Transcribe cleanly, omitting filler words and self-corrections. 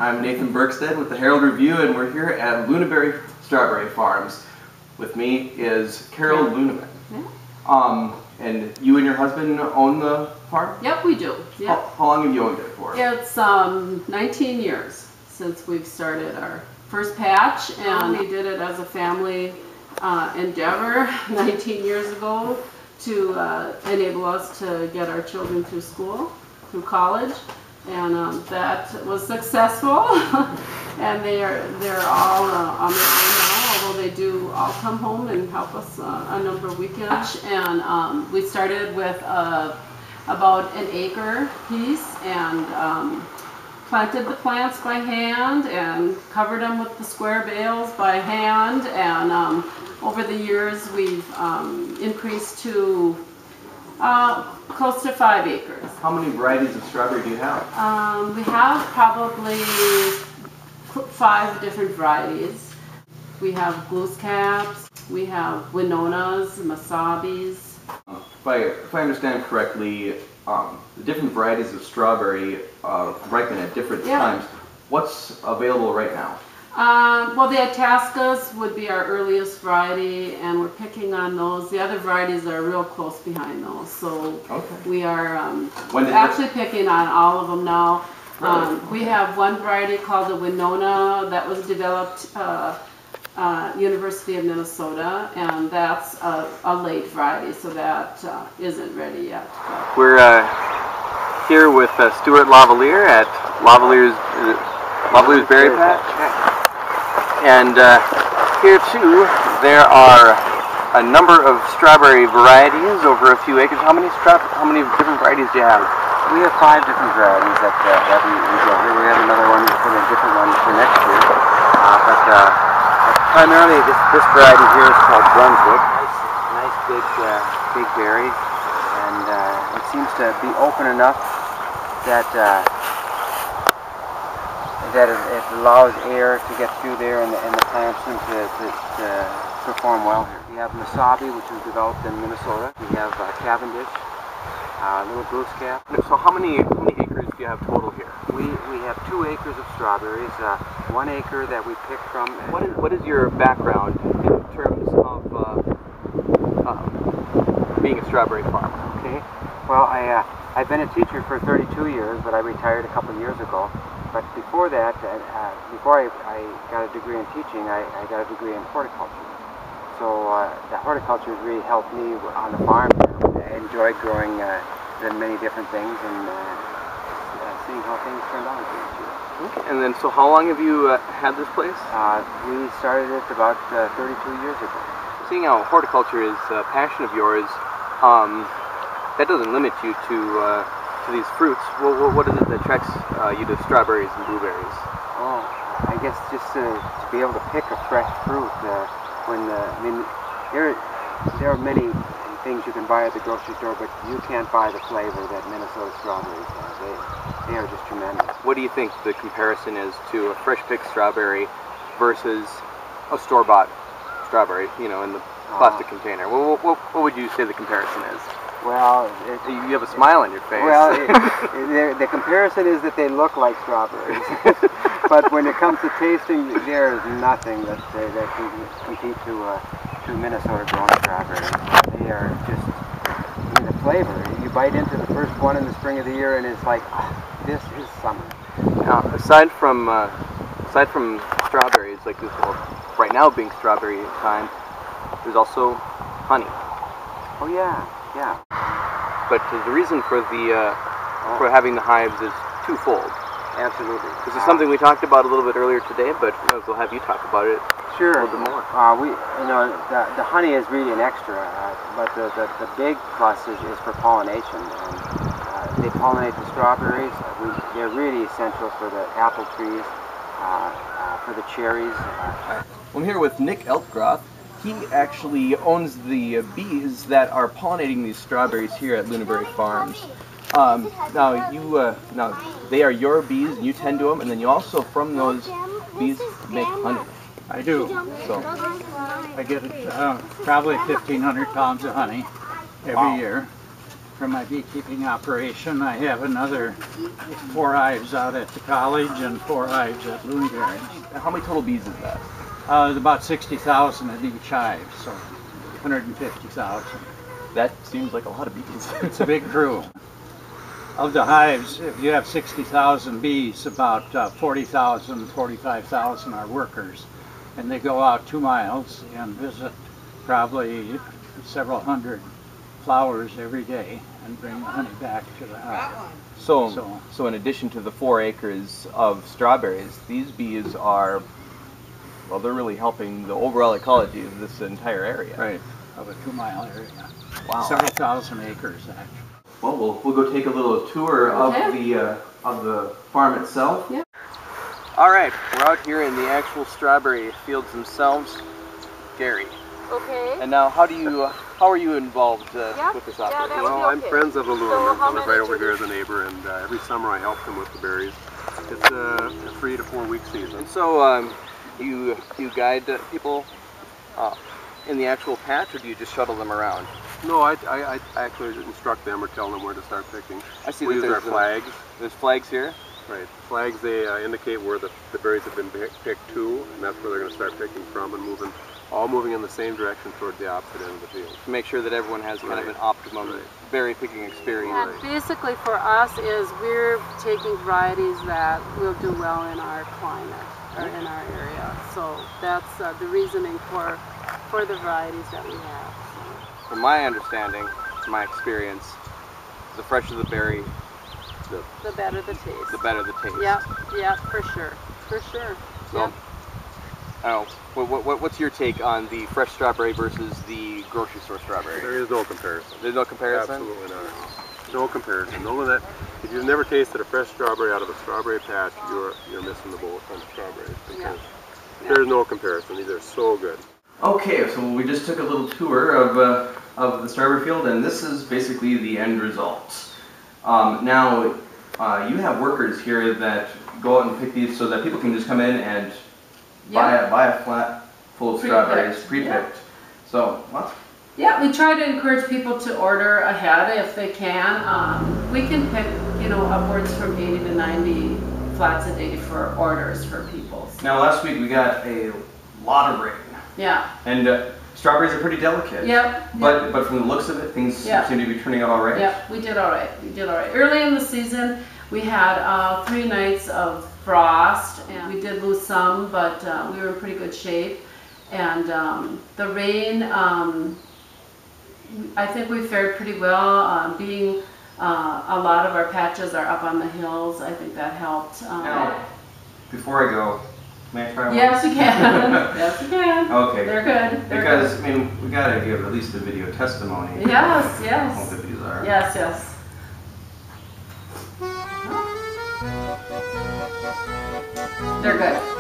I'm Nathan Bergstedt with the Herald-Review, and we're here at LuneyBerries Strawberry Farms. With me is Carol Luneyman. Yeah. And you and your husband own the farm? Yep, we do. Yep. How long have you owned it for? It's 19 years since we've started our first patch, and we did it as a family endeavor 19 years ago to enable us to get our children through school, through college, and that was successful. And they're all on their own now, although they do all come home and help us a number of weekends. And we started with about an acre piece, and planted the plants by hand and covered them with the square bales by hand. And over the years we've increased to close to 5 acres. How many varieties of strawberry do you have? We have probably 5 different varieties. We have Bergstedt, we have Winonas, Masabis. If I understand correctly, the different varieties of strawberry ripen at different times. What's available right now? Well, the Itascas would be our earliest variety, and we're picking on those. The other varieties are real close behind those, so we are actually picking on all of them now. Really? We have one variety called the Winona that was developed University of Minnesota, and that's a late variety, so that isn't ready yet. We're here with Stuart Lavalier at Lavaliers Berry Patch. And here too, there are a number of strawberry varieties over a few acres. How many different varieties do you have? We have 5 different varieties that we grow here. We have another one for a different one for next year. But primarily this variety here is called Brunswick. Nice big berry, and it seems to be open enough that it allows air to get through there, and the plants seem to perform well here. We have Masabi, which was developed in Minnesota. We have Cavendish, little Bergstedt. So how many acres do you have total here? We have 2 acres of strawberries, 1 acre that we pick from. What is your background in terms of being a strawberry farmer? Okay. Well, I've been a teacher for 32 years, but I retired a couple of years ago. But before that, before I got a degree in teaching, I got a degree in horticulture. So the horticulture has really helped me on the farm. I enjoyed growing the many different things and seeing how things turned out each year. Okay. And then, so how long have you had this place? We started it about 32 years ago. Seeing how horticulture is a passion of yours, that doesn't limit you to these fruits. What is it that attracts you to strawberries and blueberries? Oh, I guess just to be able to pick a fresh fruit. I mean, there are many things you can buy at the grocery store, but you can't buy the flavor that Minnesota strawberries have. They are just tremendous. What do you think the comparison is to a fresh picked strawberry versus a store-bought strawberry, in the plastic container? What would you say the comparison is? Well, you have a smile on your face. Well, the comparison is that they look like strawberries, but when it comes to tasting, there is nothing that can compete to Minnesota-grown strawberries. They are just, the flavor. You bite into the first one in the spring of the year, and it's like, this is summer. Now, aside from strawberries, like this, right now being strawberry time, there's also honey. Oh yeah. Yeah. But the reason for for having the hives is twofold. Absolutely. This is something we talked about a little bit earlier today, but we'll have you talk about it a little bit more. The honey is really an extra, but the big plus is for pollination. And they pollinate the strawberries. They're really essential for the apple trees, for the cherries. I'm here with Nick Eltgroth. He actually owns the bees that are pollinating these strawberries here at LuneyBerries Farms. Now they are your bees, and you tend to them, and then you also, from those bees, make honey. I do. So I get probably 1,500 pounds of honey every year. for my beekeeping operation. I have another 4 hives out at the college and 4 hives at LuneyBerries. How many total bees is that? There's about 60,000 at each hive, so 150,000. That seems like a lot of bees. It's a big crew. Of the hives, if you have 60,000 bees, about 40,000, 45,000 are workers. And they go out 2 miles and visit probably several hundred flowers every day and bring the honey back to the hive. So in addition to the 4 acres of strawberries, these bees are, well, they're really helping the overall ecology of this entire area. Right, of a 2-mile area. Wow. Several thousand acres, actually. Well, we'll go take a little tour of the farm itself. Yeah. All right, we're out here in the actual strawberry fields themselves. Gary. Okay. And now, how are you involved with this operation? Well, I'm friends of the Lurman. I live right over here as a neighbor, and every summer I help them with the berries. It's a 3 to 4 week season. So, you guide people in the actual patch, or do you just shuttle them around? No, I actually instruct them or tell them where to start picking. I see we that use our flags. There's flags here. Right. Flags, they indicate where the berries have been picked to, and that's where they're going to start picking from and all moving in the same direction toward the opposite end of the field. To make sure that everyone has kind of an optimum berry picking experience. And basically for us is we're taking varieties that will do well in our climate or in our area. So that's the reasoning for the varieties that we have. So. From my understanding, my experience, the fresher the berry, the better the taste. The better the taste. Yeah, for sure. So, yep. I don't know, what's your take on the fresh strawberry versus the grocery store strawberry? There is no comparison. There's no comparison? Absolutely not. No comparison. No one that, if you've never tasted a fresh strawberry out of a strawberry patch, you're missing the boat on the strawberries, because there's no comparison. These are so good. Okay, so we just took a little tour of the strawberry field, and this is basically the end result. Now, you have workers here that go out and pick these so that people can just come in and buy a flat full of strawberries, pre-picked. Yeah. So, what? Yeah, we try to encourage people to order ahead if they can. We can pick, upwards from 80 to 90 flats a day for orders for people. Now, last week we got a lot of rain. Yeah. And strawberries are pretty delicate. Yep. But from the looks of it, things seem to be turning out all right. Yeah, we did all right. Early in the season, we had 3 nights of frost, and we did lose some, but we were in pretty good shape. And the rain, I think we fared pretty well. Being a lot of our patches are up on the hills, I think that helped. Now, before I go, may I try one? Yes, you can. Yes, you can. Okay. They're good. Because, I mean, we gotta give at least a video testimony. Yes. How good these are. Yes. They're good.